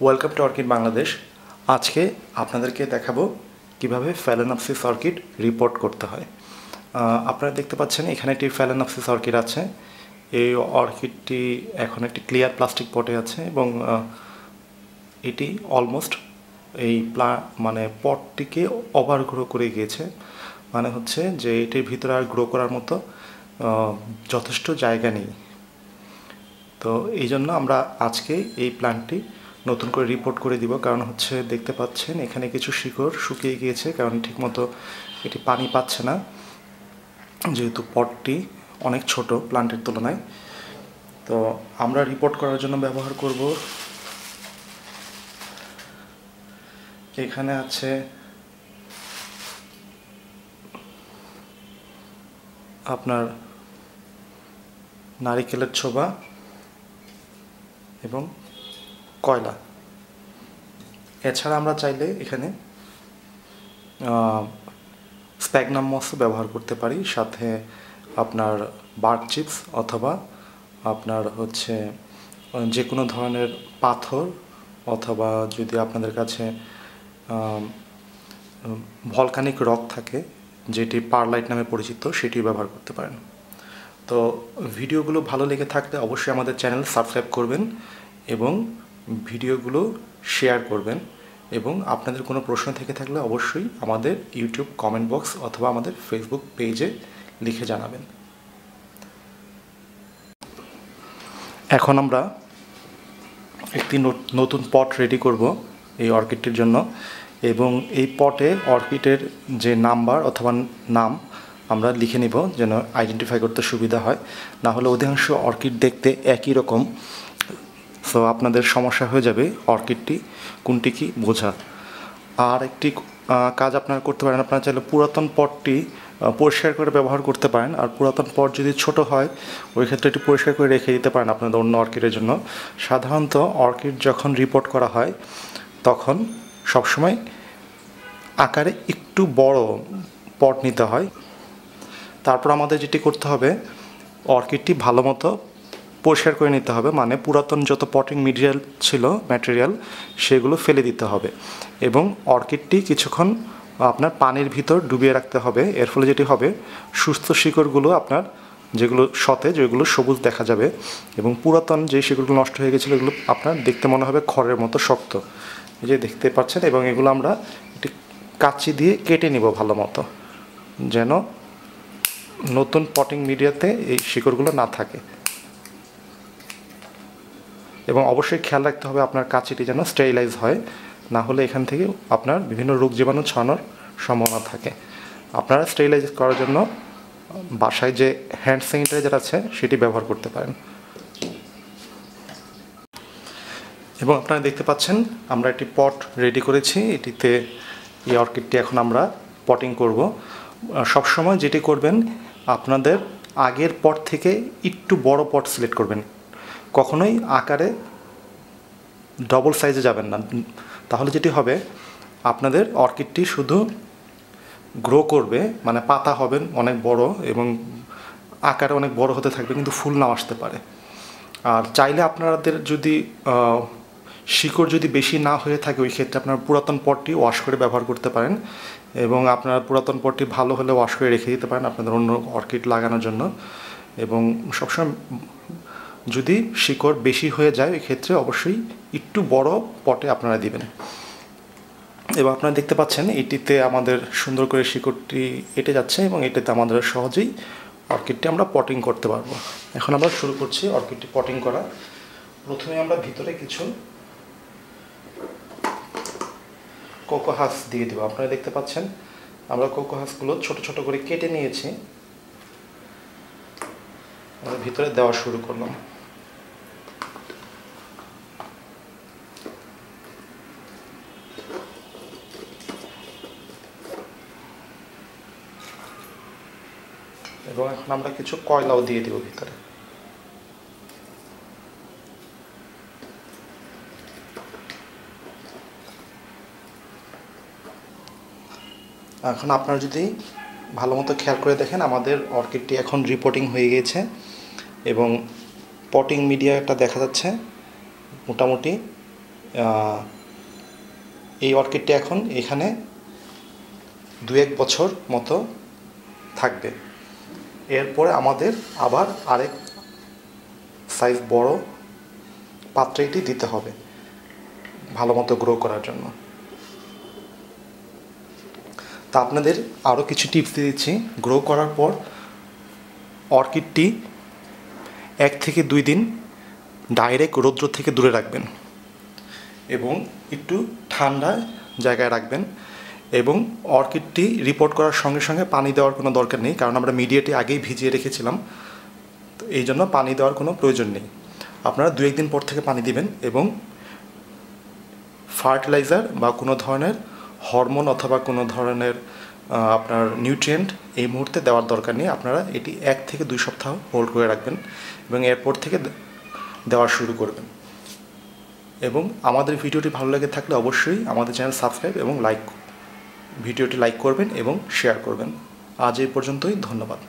Welcome to orchid Bangladesh. আজকে আপনাদেরকে দেখাবো কিভাবে ফ্যালেনপসিস অর্কিড রিপোর্ট করতে হয়। আপনারা দেখতে পাচ্ছেন এখানে একটি ফ্যালেনপসিস অর্কিড আছে। এই অর্কিডটি এখন একটি ক্লিয়ার প্লাস্টিক পটে আছে এবং এটি অলমোস্ট এই পটটিকে ওভারগ্রো করে গিয়েছে। মানে হচ্ছে যে এটির ভিতরে আর গ্রো করার মতো যথেষ্ট জায়গা নেই। তো এই জন্য আমরা আজকে এই প্ল্যান্টটি নতুন করে রিপোর্ট করে দিব। কারণ হচ্ছে দেখতে পাচ্ছেন এখানে কিছু শিকড় শুকিয়ে গিয়েছে, কারণ ঠিকমতো এটি পানি পাচ্ছে না, যেহেতু পটটি অনেক ছোট প্ল্যান্টের তুলনায়। তো আমরা রিপোর্ট করার জন্য ব্যবহার করব, এখানে আছে আপনার নারিকেলের ছোবা এবং কয়লা। এছাড়া আমরা চাইলে এখানে স্প্যাগনাম মসও ব্যবহার করতে পারি, সাথে আপনার বার্ক চিপস অথবা আপনার হচ্ছে যে কোনো ধরনের পাথর, অথবা যদি আপনাদের কাছে ভলকানিক রক থাকে যেটি পারলাইট নামে পরিচিত, সেটি ব্যবহার করতে পারেন। তো ভিডিওগুলো ভালো লেগে থাকলে অবশ্যই আমাদের চ্যানেল সাবস্ক্রাইব করবেন এবং ভিডিওগুলো শেয়ার করবেন, এবং আপনাদের কোনো প্রশ্ন থেকে থাকলে অবশ্যই আমাদের ইউটিউব কমেন্ট বক্স অথবা আমাদের ফেসবুক পেজে লিখে জানাবেন। এখন আমরা একটি নতুন পট রেডি করব এই অর্কিডটির জন্য, এবং এই পটে অর্কিডের যে নাম্বার অথবা নাম আমরা লিখে নিব যেন আইডেন্টিফাই করতে সুবিধা হয়। না হলে অধিকাংশ অর্কিড দেখতে একই রকম, সো আপনাদের সমস্যা হয়ে যাবে অর্কিডটি কোনটি কি বোঝা। আর একটি কাজ আপনারা করতে পারেন, আপনারা চাইলে পুরাতন পটটি পরিষ্কার করে ব্যবহার করতে পারেন। আর পুরাতন পট যদি ছোট হয় ওই ক্ষেত্রে এটি পরিষ্কার করে রেখে দিতে পারেন আপনাদের অন্য অর্কিডের জন্য। সাধারণত অর্কিড যখন রিপোর্ট করা হয় তখন সবসময় আকারে একটু বড় পট নিতে হয়। তারপর আমাদের যেটি করতে হবে, অর্কিডটি ভালো মতো পরিষ্কার করে নিতে হবে, মানে পুরাতন যত পটিং ম্যাটেরিয়াল সেগুলো ফেলে দিতে হবে, এবং অর্কিডটি কিছুক্ষণ আপনার পানির ভিতর ডুবিয়ে রাখতে হবে। এর ফলে যেটি হবে, সুস্থ শিকড়গুলো আপনার যেগুলো সতেজ, যেগুলো সবুজ দেখা যাবে, এবং পুরাতন যে শিকড়গুলো নষ্ট হয়ে গেছিলো এগুলো আপনার দেখতে মনে হবে খড়ের মতো শক্ত, এই যে দেখতে পাচ্ছেন। এবং এগুলো আমরা একটি কাঁচি দিয়ে কেটে নিব ভালো মতো, যেন নতুন পটিং মিডিয়াতে এই শিকড়গুলো না থাকে। এবং অবশ্যই খেয়াল রাখতে হবে আপনার কাঁচিটি যেন স্টেরিলাইজ হয়, না হলে এখান থেকে আপনার বিভিন্ন রোগ জীবাণু ছড়ানোর সম্ভাবনা থাকে। আপনারা স্টেরিলাইজ করার জন্য বাসায় যে হ্যান্ড স্যানিটাইজার আছে সেটি ব্যবহার করতে পারেন। এবং আপনারা দেখতে পাচ্ছেন আমরা একটি পট রেডি করেছি, এটিতে এই অর্কিডটি এখন আমরা পটিং করব। সবসময় যেটি করবেন, আপনাদের আগের পট থেকে একটু বড় পট সিলেক্ট করবেন, কখনোই আকারে ডবল সাইজে যাবেন না। তাহলে যেটি হবে, আপনাদের অর্কিডটি শুধু গ্রো করবে, মানে পাতা হবেন অনেক বড় এবং আকারে অনেক বড় হতে থাকবে, কিন্তু ফুল নাও আসতে পারে। আর চাইলে আপনাদের যদি শিকড় যদি বেশি না হয়ে থাকে, ওই ক্ষেত্রে আপনার পুরাতন পটটি ওয়াশ করে ব্যবহার করতে পারেন, এবং আপনার পুরাতন পটটি ভালো হলে ওয়াশ করে রেখে দিতে পারেন আপনাদের অন্য অর্কিড লাগানোর জন্য। এবং সবসময় যদি শিকড় বেশি হয়ে যায় ওই ক্ষেত্রে অবশ্যই একটু বড় পটে আপনারা দিবেন। এবং আপনারা দেখতে পাচ্ছেন এটিতে আমাদের সুন্দর করে শিকড়টি এঁটে যাচ্ছে, এবং এটাতে আমাদের সহজেই অর্কিডটি আমরা পটিং করতে পারবো। এখন আমরা শুরু করছি অর্কিডটি পটিং করা। প্রথমে আমরা ভিতরে কিছু কোকোহাস দিয়ে দেবো। আপনারা দেখতে পাচ্ছেন আমরা কোকোহাসগুলো ছোট ছোট করে কেটে নিয়েছি, আমরা ভিতরে দেওয়া শুরু করলাম। এবং এখন আমরা কিছু কয়লাও দিয়ে দিব ভিতরে। এখন আপনারা যদি ভালো মতো খেয়াল করে দেখেন, আমাদের অর্কিডটি এখন রিপোর্টিং হয়ে গিয়েছে এবং পটিং মিডিয়াটা দেখা যাচ্ছে মোটামুটি এই অর্কিডটি এখন এখানে 2-1 বছর মতো থাকবে। এরপরে আমাদের আবার আরেক সাইজ বড় পাত্রে এটি দিতে হবে ভালো মতো গ্রো করার জন্য। তা আপনাদের আরও কিছু টিপস দিয়ে দিচ্ছি। গ্রো করার পর অর্কিডটি 1 থেকে 2 দিন ডাইরেক্ট রৌদ্র থেকে দূরে রাখবেন এবং একটু ঠান্ডা জায়গায় রাখবেন। এবং অর্কিডটি রিপোর্ট করার সঙ্গে সঙ্গে পানি দেওয়ার কোনো দরকার নেই, কারণ আমরা মিডিয়াটি আগেই ভিজিয়ে রেখেছিলাম, তো এই জন্য পানি দেওয়ার কোনো প্রয়োজন নেই। আপনারা 2-1 দিন পর থেকে পানি দিবেন এবং ফার্টিলাইজার বা কোনো ধরনের হরমোন অথবা কোনো ধরনের আপনার নিউট্রিয়েন্ট এই মুহূর্তে দেওয়ার দরকার নেই। আপনারা এটি 1 থেকে 2 সপ্তাহ হোল্ড করে রাখবেন এবং এরপর থেকে দেওয়া শুরু করবেন। এবং আমাদের ভিডিওটি ভালো লেগে থাকলে অবশ্যই আমাদের চ্যানেল সাবস্ক্রাইব এবং ভিডিওটি লাইক করবেন এবং শেয়ার করবেন। আজ এই পর্যন্তই, ধন্যবাদ।